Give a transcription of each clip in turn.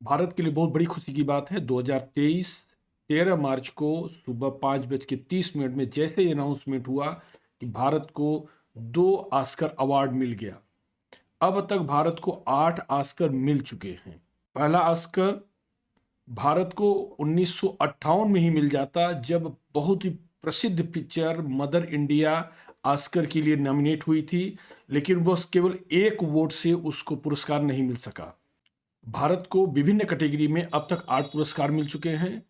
भारत के लिए बहुत बड़ी खुशी की बात है। 2023 13 मार्च को सुबह 5:30 में जैसे ही अनाउंसमेंट हुआ कि भारत को 2 ऑस्कर अवार्ड मिल गया। अब तक भारत को 8 ऑस्कर मिल चुके हैं। पहला ऑस्कर भारत को 1958 में ही मिल जाता, जब बहुत ही प्रसिद्ध पिक्चर मदर इंडिया ऑस्कर के लिए नॉमिनेट हुई थी, लेकिन बस केवल एक वोट से उसको पुरस्कार नहीं मिल सका। भारत को विभिन्न कैटेगरी में अब तक 8 पुरस्कार मिल चुके हैं।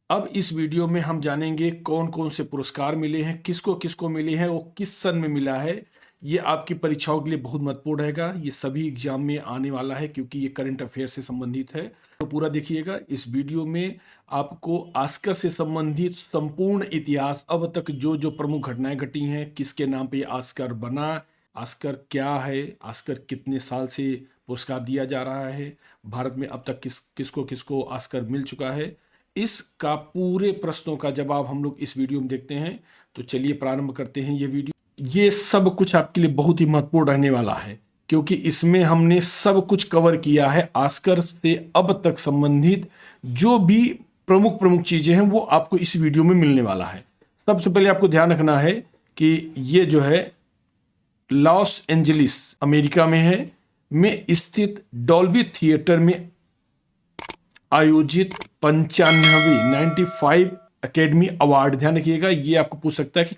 अब इस वीडियो में हम जानेंगे कौन कौन से पुरस्कार मिले हैं, किसको किसको मिले हैं, वो किस सन में मिला है। ये आपकी परीक्षाओं के लिए बहुत महत्वपूर्ण रहेगा। ये सभी एग्जाम में आने वाला है क्योंकि ये करंट अफेयर से संबंधित है। तो पूरा देखिएगा। इस वीडियो में आपको ऑस्कर से संबंधित संपूर्ण इतिहास, अब तक जो जो प्रमुख घटनाएं घटी हैं, किसके नाम पे ऑस्कर बना, ऑस्कर क्या है, ऑस्कर कितने साल से पुरस्कार दिया जा रहा है, भारत में अब तक किसको किसको ऑस्कर मिल चुका है, इसका पूरे प्रश्नों का जवाब हम लोग इस वीडियो में देखते हैं। तो चलिए प्रारंभ करते हैं ये वीडियो। ये सब कुछ आपके लिए बहुत ही महत्वपूर्ण रहने वाला है क्योंकि इसमें हमने सब कुछ कवर किया है। ऑस्कर से अब तक संबंधित जो भी प्रमुख प्रमुख चीजें हैं वो आपको इस वीडियो में मिलने वाला है। सबसे पहले आपको ध्यान रखना है कि ये जो है लॉस एंजलिस अमेरिका में स्थित डॉल्बी थिएटर में आयोजित 95 एकेडमी अवार्ड। ध्यान रखिएगा, ये आपको पूछ सकता है कि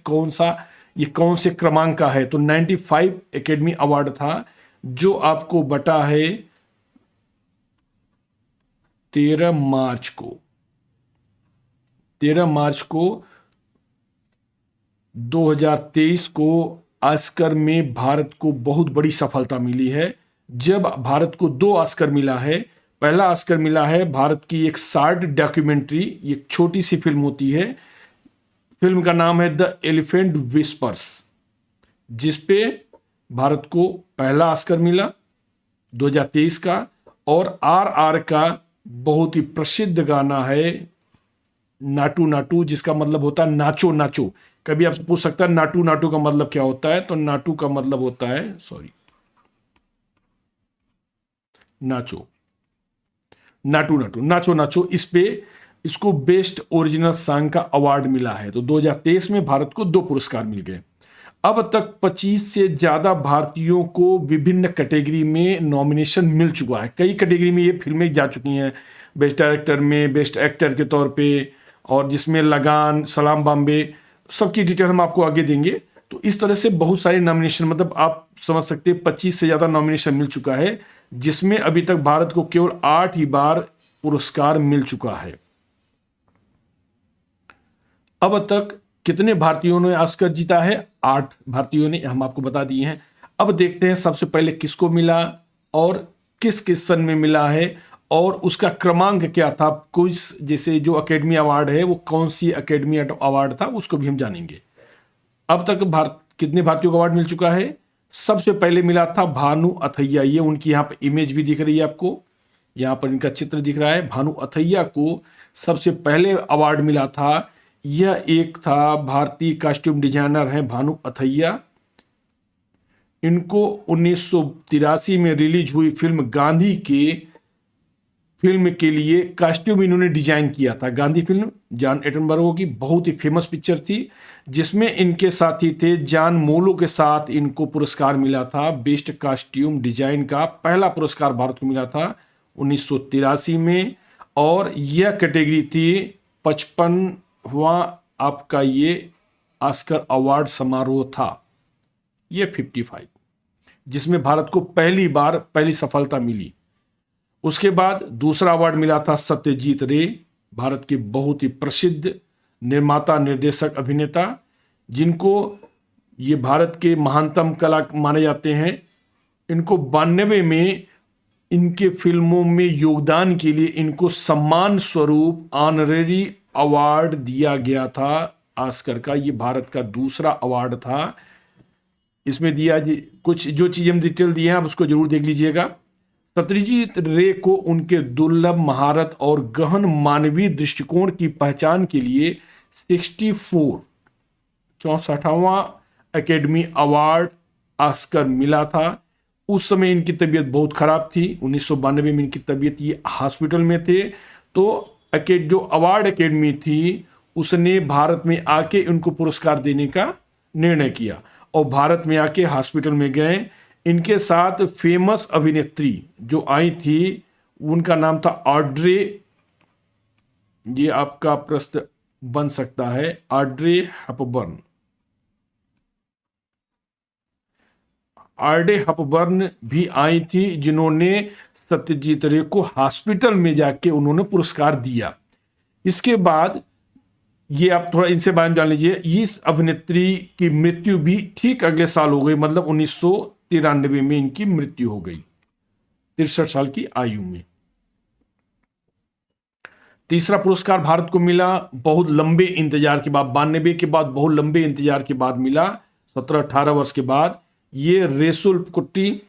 कौन से क्रमांक का है। तो 95 एकेडमी अवार्ड था जो आपको बटा है 13 मार्च को 2023 को ऑस्कर में भारत को बहुत बड़ी सफलता मिली है। जब भारत को 2 ऑस्कर मिला है। पहला ऑस्कर मिला है भारत की एक शॉर्ट डॉक्यूमेंट्री, एक छोटी सी फिल्म होती है। फिल्म का नाम है द एलिफेंट विस्पर्स, जिसपे भारत को पहला ऑस्कर मिला 2023 का। और आर का बहुत ही प्रसिद्ध गाना है नाटू नाटू, जिसका मतलब होता है नाचो नाचो। कभी आप पूछ सकता है नाटू नाटू का मतलब क्या होता है, तो नाटू का मतलब होता है नाचो नाटू नाटू नाचो नाचो। इसको बेस्ट ओरिजिनल सॉन्ग का अवार्ड मिला है। तो 2023 में भारत को 2 पुरस्कार मिल गए। अब तक 25 से ज्यादा भारतीयों को विभिन्न कैटेगरी में नॉमिनेशन मिल चुका है। कई कैटेगरी में ये फिल्में जा चुकी हैं, बेस्ट डायरेक्टर में, बेस्ट एक्टर के तौर पे, और जिसमें लगान, सलाम बॉम्बे, सबकी डिटेल हम आपको आगे देंगे। तो इस तरह से बहुत सारे नॉमिनेशन, मतलब आप समझ सकते हैं 25 से ज्यादा नॉमिनेशन मिल चुका है, जिसमें अभी तक भारत को केवल 8 ही बार पुरस्कार मिल चुका है। अब तक कितने भारतीयों ने ऑस्कर जीता है? 8 भारतीयों ने, हम आपको बता दिए हैं। अब देखते हैं सबसे पहले किसको मिला और किस किस सन में मिला है और उसका क्रमांक क्या था। कुछ जैसे जो एकेडमी अवार्ड है वो कौन सी एकेडमी अवार्ड था उसको भी हम जानेंगे। अब तक कितने भारतीयों को अवार्ड मिल चुका है? सबसे पहले मिला था भानु अथैया। ये उनकी यहाँ पर इमेज भी दिख रही है आपको, यहाँ पर इनका चित्र दिख रहा है। भानु अथैया को सबसे पहले अवार्ड मिला था। यह एक था भारतीय कॉस्ट्यूम डिजाइनर है भानु अथैया। इनको 1983 में रिलीज हुई फिल्म गांधी के लिए कॉस्ट्यूम इन्होंने डिजाइन किया था। गांधी फिल्म जॉन एटनबर्ग की बहुत ही फेमस पिक्चर थी, जिसमें इनके साथी थे जॉन मोलो के साथ इनको पुरस्कार मिला था। बेस्ट कॉस्ट्यूम डिजाइन का पहला पुरस्कार भारत को मिला था 1983 में। और यह कैटेगरी थी 55वां आपका ये ऑस्कर अवार्ड समारोह था, ये 55, जिसमें भारत को पहली सफलता मिली। उसके बाद दूसरा अवार्ड मिला था सत्यजीत रे, भारत के बहुत ही प्रसिद्ध निर्माता, निर्देशक, अभिनेता, जिनको ये भारत के महानतम कला माने जाते हैं। इनको 92 में इनके फिल्मों में योगदान के लिए इनको सम्मान स्वरूप ऑनरेरी अवार्ड दिया गया था ऑस्कर का। ये भारत का दूसरा अवार्ड था। इसमें दिया कुछ जो चीजें हम डिटेल दिए हैं आप उसको जरूर देख लीजिएगा। सत्यजीत रे को उनके दुर्लभ महारत और गहन मानवीय दृष्टिकोण की पहचान के लिए 64वां एकेडमी अवार्ड ऑस्कर मिला था। उस समय इनकी तबीयत बहुत खराब थी। 1992 में इनकी तबीयत, ये हॉस्पिटल में थे। तो जो अवार्ड एकेडमी थी उसने भारत में आके इनको पुरस्कार देने का निर्णय किया और भारत में आके हॉस्पिटल में गए। इनके साथ फेमस अभिनेत्री जो आई थी उनका नाम था ऑड्रे, ये आपका प्रश्न बन सकता है, ऑड्रे हेपबर्न। ऑड्रे हेपबर्न भी आई थी जिन्होंने सत्यजीत रे को हॉस्पिटल में जाके उन्होंने पुरस्कार दिया। इसके बाद ये आप थोड़ा इनसे बारे में जान लीजिए। इस अभिनेत्री की मृत्यु भी ठीक अगले साल हो गई, मतलब 1993 में इनकी मृत्यु हो गई 63 साल की आयु में। तीसरा पुरस्कार भारत को मिला बहुत लंबे इंतजार के बाद, 92 के बाद बहुत लंबे इंतजार के बाद मिला, 17-18 वर्ष के बाद। ये रेसुल पुकुट्टी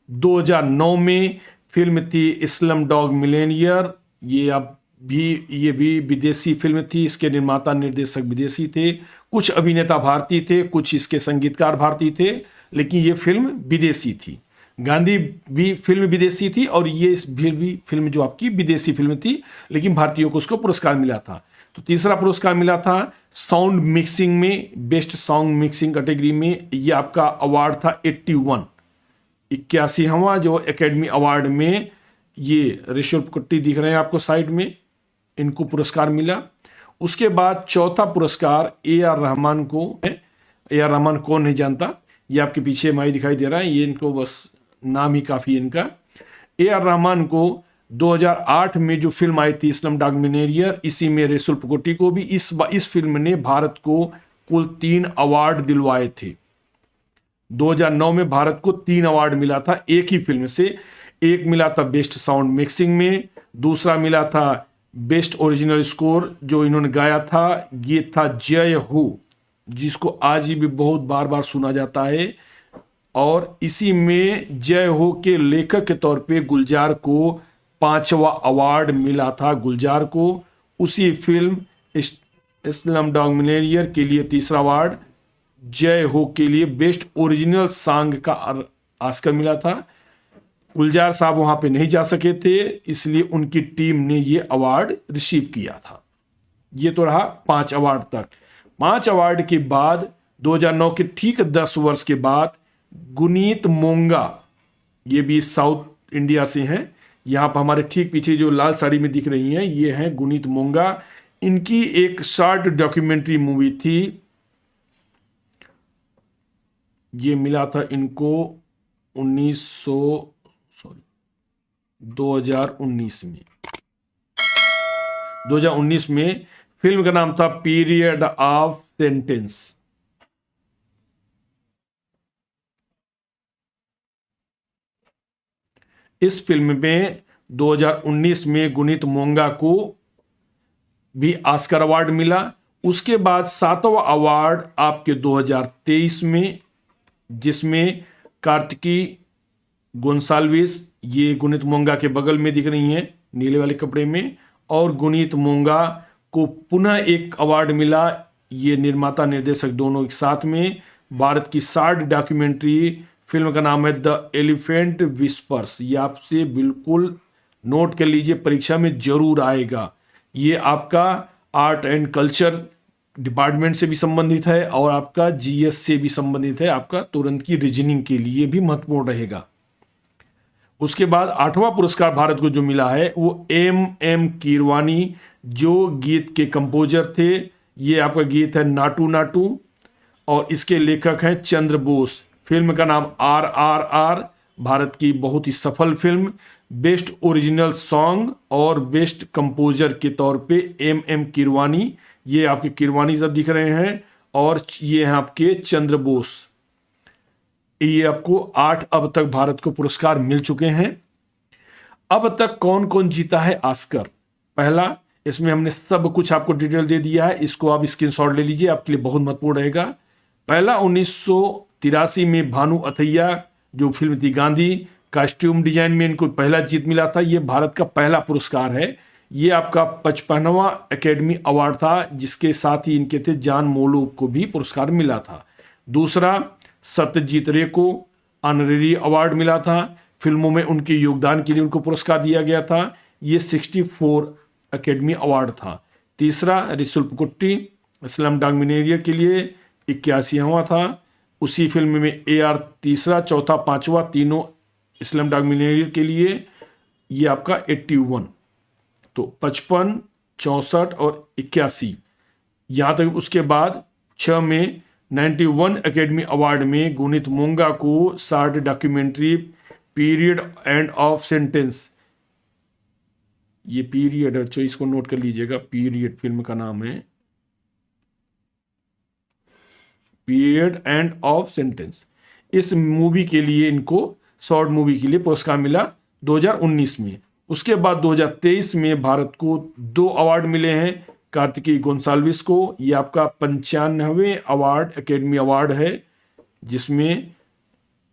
2009 में फिल्म थी इस्लाम डॉग मिलेनियर। ये भी विदेशी फिल्म थी, इसके निर्माता निर्देशक विदेशी थे, कुछ अभिनेता भारतीय थे, कुछ इसके संगीतकार भारतीय थे, लेकिन ये फिल्म विदेशी थी। गांधी भी फिल्म विदेशी थी और ये भी फिल्म जो आपकी विदेशी फिल्म थी, लेकिन भारतीयों को उसको पुरस्कार मिला था। तो तीसरा पुरस्कार मिला था साउंड मिक्सिंग में, बेस्ट साउंड मिक्सिंग कैटेगरी में। ये आपका अवार्ड था 81वां जो एकेडमी अवार्ड में। ये रेशल पुकुट्टी दिख रहे हैं आपको साइड में, इनको पुरस्कार मिला। उसके बाद चौथा पुरस्कार ए आर रहमान को है। ए आर रहमान कौन नहीं जानता, ये आपके पीछे माई दिखाई दे रहा है, ये इनको बस नाम ही काफी है इनका। ए आर रहमान को 2008 में जो फिल्म आई थी इस्लाम डॉग मिलेनियर, इसी में रेसुल पुकुट्टी को भी इस फिल्म ने भारत को कुल 3 अवार्ड दिलवाए थे। 2009 में भारत को 3 अवार्ड मिला था एक ही फिल्म से। एक मिला था बेस्ट साउंड मिक्सिंग में, दूसरा मिला था बेस्ट ओरिजिनल स्कोर जो इन्होंने गाया था, ये था जय हो, जिसको आज भी बहुत बार बार सुना जाता है। और इसी में जय हो के लेखक के तौर पे गुलजार को 5वां अवार्ड मिला था। गुलजार को उसी फिल्म इस्लाम डॉग मिलेनियर के लिए 3रा अवार्ड, जय हो के लिए बेस्ट ओरिजिनल सॉन्ग का ऑस्कर मिला था। गुलजार साहब वहां पे नहीं जा सके थे, इसलिए उनकी टीम ने ये अवार्ड रिसीव किया था। ये तो रहा 5 अवार्ड तक। 5 अवार्ड के बाद 2009 के ठीक 10 वर्ष के बाद गुनीत मोंगा, ये भी साउथ इंडिया से हैं, यहाँ पर हमारे ठीक पीछे जो लाल साड़ी में दिख रही हैं ये हैं गुनीत मोंगा। इनकी एक शॉर्ट डॉक्यूमेंट्री मूवी थी, ये मिला था इनको 2019 में। फिल्म का नाम था पीरियड ऑफ सेंटेंस। इस फिल्म में 2019 में गुनीत मोंगा को भी ऑस्कर अवार्ड मिला। उसके बाद 7वां अवार्ड आपके 2023 में, जिसमें कार्तिकी गोंसाल्विस, ये गुनीत मोंगा के बगल में दिख रही हैं नीले वाले कपड़े में, और गुनीत मोंगा को पुनः एक अवार्ड मिला, ये निर्माता निर्देशक दोनों एक साथ में। भारत की शॉर्ट डॉक्यूमेंट्री, फिल्म का नाम है द एलिफेंट विस्पर्स। ये आपसे बिल्कुल नोट कर लीजिए, परीक्षा में जरूर आएगा। ये आपका आर्ट एंड कल्चर डिपार्टमेंट से भी संबंधित है और आपका जीएस से भी संबंधित है, आपका तुरंत की रीजनिंग के लिए भी महत्वपूर्ण रहेगा। उसके बाद 8वां पुरस्कार भारत को जो मिला है वो एम कीरवानी, जो गीत के कंपोजर थे। ये आपका गीत है नाटू नाटू और इसके लेखक हैं चंद्र बोस। फिल्म का नाम RRR, भारत की बहुत ही सफल फिल्म। बेस्ट ओरिजिनल सॉन्ग और बेस्ट कंपोजर के तौर पे एम कीरवानी, ये आपके कीरवानी सब दिख रहे हैं, और ये हैं आपके चंद्र बोस। ये आपको 8 अब तक भारत को पुरस्कार मिल चुके हैं। अब तक कौन कौन जीता है ऑस्कर? पहला, इसमें हमने सब कुछ आपको डिटेल दे दिया है, इसको आप स्क्रीनशॉट ले लीजिए, आपके लिए बहुत महत्वपूर्ण रहेगा। पहला 1983 में भानु अथैया, जो फिल्म थी गांधी, कॉस्ट्यूम डिजाइन में इनको पहला जीत मिला था। ये भारत का पहला पुरस्कार है। ये आपका 55वां एकेडमी अवार्ड था, जिसके साथ ही इनके थे जॉन मोलोव को भी पुरस्कार मिला था। दूसरा, सत्यजीत रे को ऑनरेरी अवार्ड मिला था। फिल्मों में उनके योगदान के लिए उनको पुरस्कार दिया गया था। ये 64 एकेडमी अवार्ड था। तीसरा रिसुल्प कुट्टी स्लम डॉग मिलियनेयर के लिए 81वां था। उसी फिल्म में AR तीसरा, चौथा, पांचवा, तीनों स्लम डॉग मिलियनेयर के लिए ये आपका 81। तो 55, 64 और 81 यहां तक। उसके बाद 6 में 91 एकेडमी अवार्ड में गुनीत मोंगा को short documentary period end of sentence, ये पीरियड है, इसको नोट कर लीजिएगा, पीरियड फिल्म का नाम है, पीरियड एंड ऑफ सेंटेंस। इस मूवी के लिए इनको, शॉर्ट मूवी के लिए पुरस्कार मिला 2019 में। उसके बाद 2023 में भारत को 2 अवार्ड मिले हैं कार्तिकी गोंसाल्विस को। ये आपका 95वें अवार्ड, एकेडमी अवार्ड है, जिसमें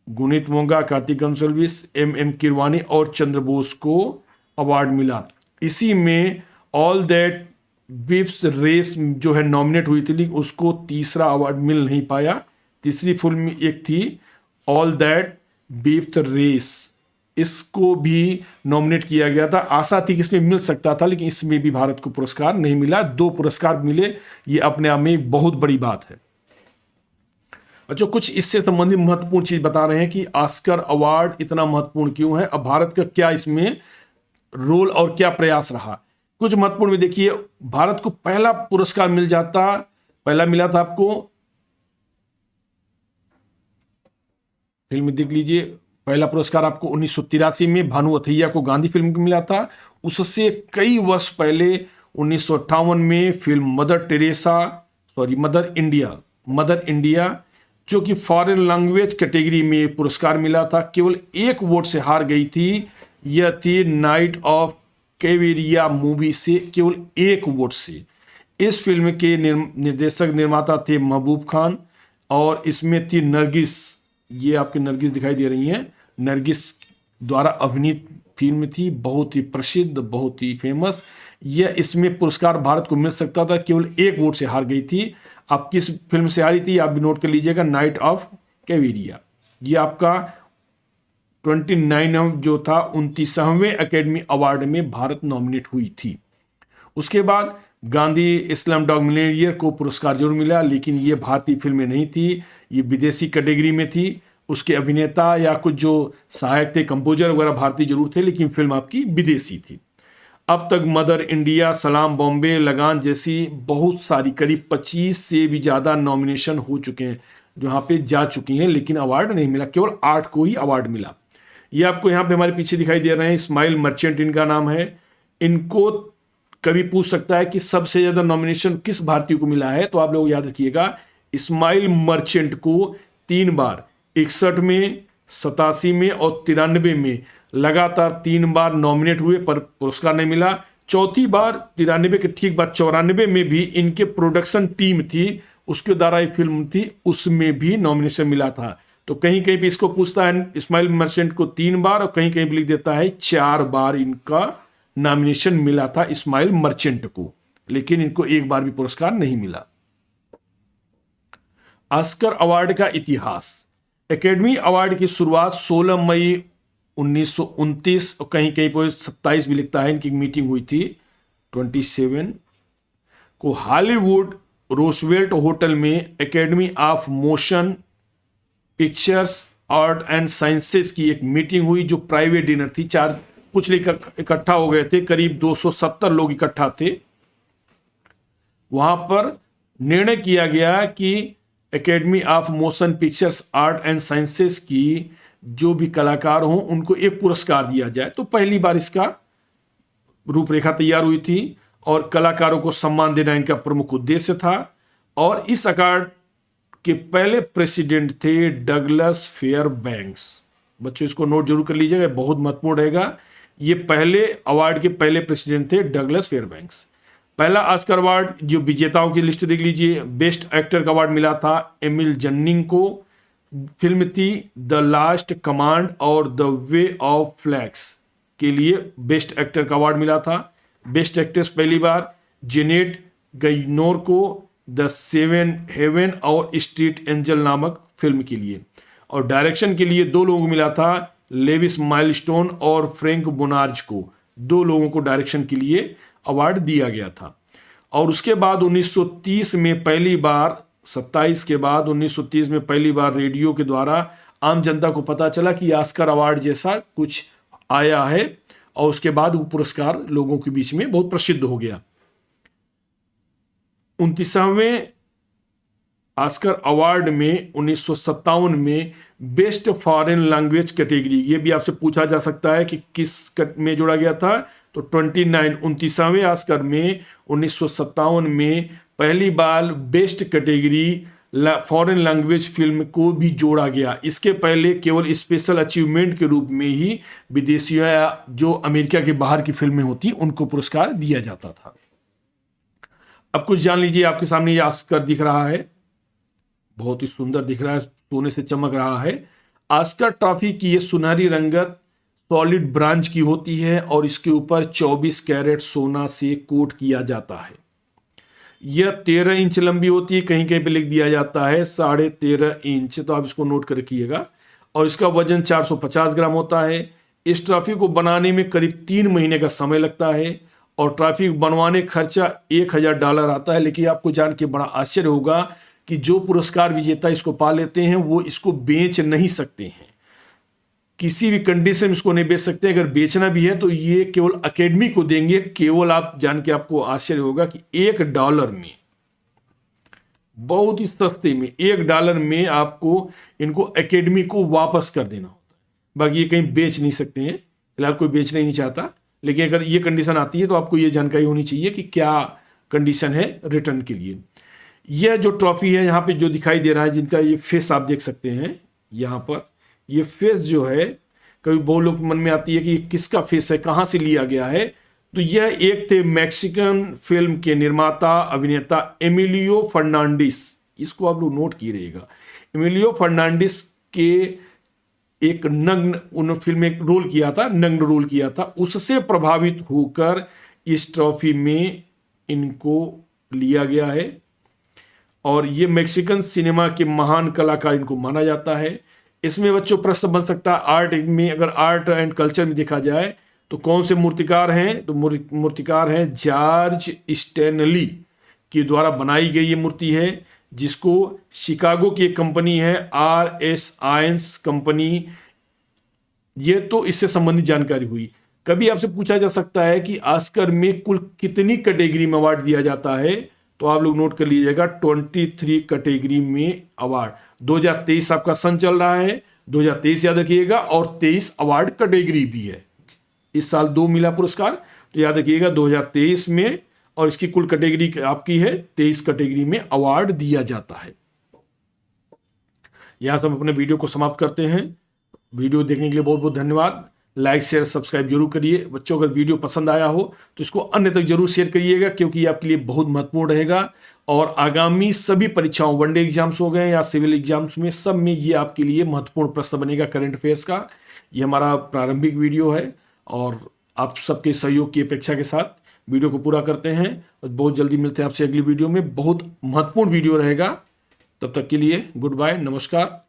गुनीत मोंगा, कार्तिक गोंसाल्विस, MM किरवानी और चंद्र बोस को अवार्ड मिला। इसी में ऑल दैट बीफ्स रेस जो है नॉमिनेट हुई थी, लेकिन उसको तीसरा अवार्ड मिल नहीं पाया। तीसरी फिल्म एक थी ऑल दैट बीफ्स रेस, इसको भी नॉमिनेट किया गया था। आशा थी कि इसमें मिल सकता था, लेकिन इसमें भी भारत को पुरस्कार नहीं मिला। 2 पुरस्कार मिले, ये अपने आप में एक बहुत बड़ी बात है। अच्छा, कुछ इससे संबंधित महत्वपूर्ण चीज बता रहे हैं कि ऑस्कर अवार्ड इतना महत्वपूर्ण क्यों है, अब भारत का क्या इसमें रोल और क्या प्रयास रहा। कुछ महत्वपूर्ण में देखिए, भारत को पहला पुरस्कार मिल जाता, पहला मिला था आपको, फिल्म देख लीजिए, पहला पुरस्कार आपको 1983 में भानु अथैया को गांधी फिल्म को मिला था। उससे कई वर्ष पहले 1958 में फिल्म मदर इंडिया जो कि फॉरेन लैंग्वेज कैटेगरी में पुरस्कार मिला था, केवल 1 वोट से हार गई थी। यह थी नाइट ऑफ कैवेरिया मूवी से, केवल 1 वोट से। इस फिल्म के निर्देशक निर्माता थे महबूब खान, और इसमें थी नरगिस, ये आपके नरगिस दिखाई दे रही हैं, नरगिस द्वारा अभिनीत फिल्म थी, बहुत ही प्रसिद्ध, बहुत ही फेमस। यह, इसमें पुरस्कार भारत को मिल सकता था, केवल 1 वोट से हार गई थी। आप किस फिल्म से हारी थी, आप भी नोट कर लीजिएगा, नाइट ऑफ कैवेरिया। ये आपका 29 जो था 29वें एकेडमी अवार्ड में भारत नॉमिनेट हुई थी। उसके बाद गांधी स्लम डॉग मिलियनेयर को पुरस्कार जरूर मिला, लेकिन ये भारतीय फिल्में नहीं थी, ये विदेशी कैटेगरी में थी। उसके अभिनेता या कुछ जो सहायक थे, कंपोजर वगैरह भारतीय जरूर थे, लेकिन फिल्म आपकी विदेशी थी। अब तक मदर इंडिया, सलाम बॉम्बे, लगान जैसी बहुत सारी, करीब 25 से भी ज़्यादा नॉमिनेशन हो चुके हैं, जो यहाँ पे जा चुकी हैं, लेकिन अवार्ड नहीं मिला, केवल 8 को ही अवार्ड मिला। ये आपको यहाँ पे हमारे पीछे दिखाई दे रहे हैं, इस्माइल मर्चेंट इनका नाम है। इनको कभी पूछ सकता है कि सबसे ज़्यादा नॉमिनेशन किस भारतीय को मिला है, तो आप लोग याद रखिएगा, इस्माइल मर्चेंट को 3 बार, 61 में, 87 में और 93 में लगातार 3 बार नॉमिनेट हुए, पर पुरस्कार नहीं मिला। चौथी बार 93 के ठीक बाद 94 में भी इनके प्रोडक्शन टीम थी, उसके द्वारा एक फिल्म थी, उसमें भी नॉमिनेशन मिला था। तो कहीं कहीं भी इसको पूछता है इस्माइल मर्चेंट को 3 बार, और कहीं कहीं भी लिख देता है 4 बार इनका नॉमिनेशन मिला था इस्माइल मर्चेंट को, लेकिन इनको 1 बार भी पुरस्कार नहीं मिला। ऑस्कर अवार्ड का इतिहास। एकेडमी अवार्ड की शुरुआत 16 मई 1929, और कहीं कहीं पर 27 भी लिखता है, इनकी मीटिंग हुई थी 27 को हॉलीवुड रोजवेल्ट होटल में academy of motion pictures art and sciences की एक मीटिंग हुई, जो प्राइवेट डिनर थी। कुछ लोग इकट्ठा हो गए थे, करीब 270 लोग इकट्ठा थे। वहां पर निर्णय किया गया कि academy of motion pictures art and sciences की जो भी कलाकार हों उनको एक पुरस्कार दिया जाए। तो पहली बार इसका रूपरेखा तैयार हुई थी, और कलाकारों को सम्मान देना इनका प्रमुख उद्देश्य था। और इस अवार्ड के पहले प्रेसिडेंट थे डगलस फेयरबैंक्स। बच्चों इसको नोट जरूर कर लीजिएगा, बहुत महत्वपूर्ण रहेगा। ये पहले अवार्ड के पहले प्रेसिडेंट थे डगलस फेयरबैंक्स। पहला ऑस्कर अवार्ड जो विजेताओं की लिस्ट देख लीजिए, बेस्ट एक्टर का अवार्ड मिला था एमिल जन्निंग को। फिल्म थी द लास्ट कमांड और द वे ऑफ फ्लैक्स के लिए बेस्ट एक्टर का अवार्ड मिला था। बेस्ट एक्ट्रेस पहली बार जेनेट गैनोर को द सेवन हेवन और स्ट्रीट एंजल नामक फिल्म के लिए। और डायरेक्शन के लिए 2 लोगों को मिला था, लेविस माइलस्टोन और फ्रैंक बोनार्ज को। 2 लोगों को डायरेक्शन के लिए अवार्ड दिया गया था। और उसके बाद 1930 में पहली बार, 27 के बाद 1930 में पहली बार रेडियो के द्वारा आम जनता को पता चला कि ऑस्कर अवार्ड जैसा कुछ आया है, और उसके बाद वो पुरस्कार लोगों के बीच में बहुत प्रसिद्ध हो गया। 29वें ऑस्कर अवार्ड में 1957 में बेस्ट फॉरेन लैंग्वेज कैटेगरी, ये भी आपसे पूछा जा सकता है कि किस में जोड़ा गया था, तो 29वें ऑस्कर में 1957 में पहली बार best category foreign language film को भी जोड़ा गया। इसके पहले केवल स्पेशल अचीवमेंट के रूप में ही विदेशियों या जो अमेरिका के बाहर की फिल्में होती उनको पुरस्कार दिया जाता था। अब कुछ जान लीजिए, आपके सामने ये ऑस्कर दिख रहा है, बहुत ही सुंदर दिख रहा है, सोने से चमक रहा है। ऑस्कर ट्रॉफी की ये सुनहरी रंगत सॉलिड ब्रांच की होती है और इसके ऊपर 24 कैरेट सोना से कोट किया जाता है। यह 13 इंच लंबी होती है, कहीं कहीं पे लिख दिया जाता है 13.5 इंच, तो आप इसको नोट कर रखिएगा। और इसका वजन 450 ग्राम होता है। इस ट्रॉफी को बनाने में करीब 3 महीने का समय लगता है और ट्रॉफी बनवाने खर्चा $1000 आता है। लेकिन आपको जान के बड़ा आश्चर्य होगा कि जो पुरस्कार विजेता इसको पा लेते हैं वो इसको बेच नहीं सकते हैं, किसी भी कंडीशन में इसको नहीं बेच सकते। अगर बेचना भी है तो ये केवल अकेडमी को देंगे। केवल आप जान के आपको आश्चर्य होगा कि $1 में, बहुत ही सस्ते में, $1 में आपको इनको एकेडमी को वापस कर देना होता है। बाकी ये कहीं बेच नहीं सकते हैं, फिलहाल कोई बेचना ही नहीं चाहता। लेकिन अगर ये कंडीशन आती है तो आपको ये जानकारी होनी चाहिए कि क्या कंडीशन है रिटर्न के लिए। यह जो ट्रॉफी है यहाँ पे जो दिखाई दे रहा है, जिनका ये फेस आप देख सकते हैं यहाँ पर, ये फेस जो है कभी बहुत लोग मन में आती है कि ये किसका फेस है, कहाँ से लिया गया है। तो यह एक थे मैक्सिकन फिल्म के निर्माता अभिनेता एमिलियो फर्नांडिस, इसको आप लोग नोट कीजिएगा। एमिलियो फर्नांडिस के एक नग्न, उन फिल्म में एक रोल किया था, नग्न रोल किया था, उससे प्रभावित होकर इस ट्रॉफी में इनको लिया गया है। और ये मैक्सिकन सिनेमा के महान कलाकार इनको माना जाता है। इसमें बच्चों प्रश्न बन सकता है, आर्ट में, अगर आर्ट एंड कल्चर में देखा जाए तो कौन से मूर्तिकार हैं, तो मूर्तिकार हैं जॉर्ज स्टैनली के द्वारा बनाई गई ये मूर्ति है, जिसको शिकागो की एक कंपनी है RS आयंस कंपनी। ये तो इससे संबंधित जानकारी हुई। कभी आपसे पूछा जा सकता है कि ऑस्कर में कुल कितनी कैटेगरी में अवार्ड दिया जाता है, तो आप लोग नोट कर लीजिएगा 23 कैटेगरी में अवार्ड। 2023 आपका सन चल रहा है, 2023 याद रखिएगा, और 23 अवार्ड कैटेगरी भी है। इस साल 2 मिला पुरस्कार, तो याद रखिएगा 2023 में, और इसकी कुल कैटेगरी आपकी है 23 कैटेगरी में अवार्ड दिया जाता है। यहां से हम अपने वीडियो को समाप्त करते हैं। वीडियो देखने के लिए बहुत बहुत धन्यवाद। लाइक शेयर सब्सक्राइब जरूर करिए। बच्चों अगर वीडियो पसंद आया हो तो इसको अन्य तक जरूर शेयर करिएगा, क्योंकि ये आपके लिए बहुत महत्वपूर्ण रहेगा। और आगामी सभी परीक्षाओं, वनडे एग्जाम्स हो गए या सिविल एग्जाम्स में, सब में ये आपके लिए महत्वपूर्ण प्रश्न बनेगा करंट अफेयर्स का। ये हमारा प्रारंभिक वीडियो है और आप सबके सहयोग की अपेक्षा के साथ वीडियो को पूरा करते हैं। और बहुत जल्दी मिलते हैं आपसे अगली वीडियो में, बहुत महत्वपूर्ण वीडियो रहेगा। तब तक के लिए गुड बाय, नमस्कार।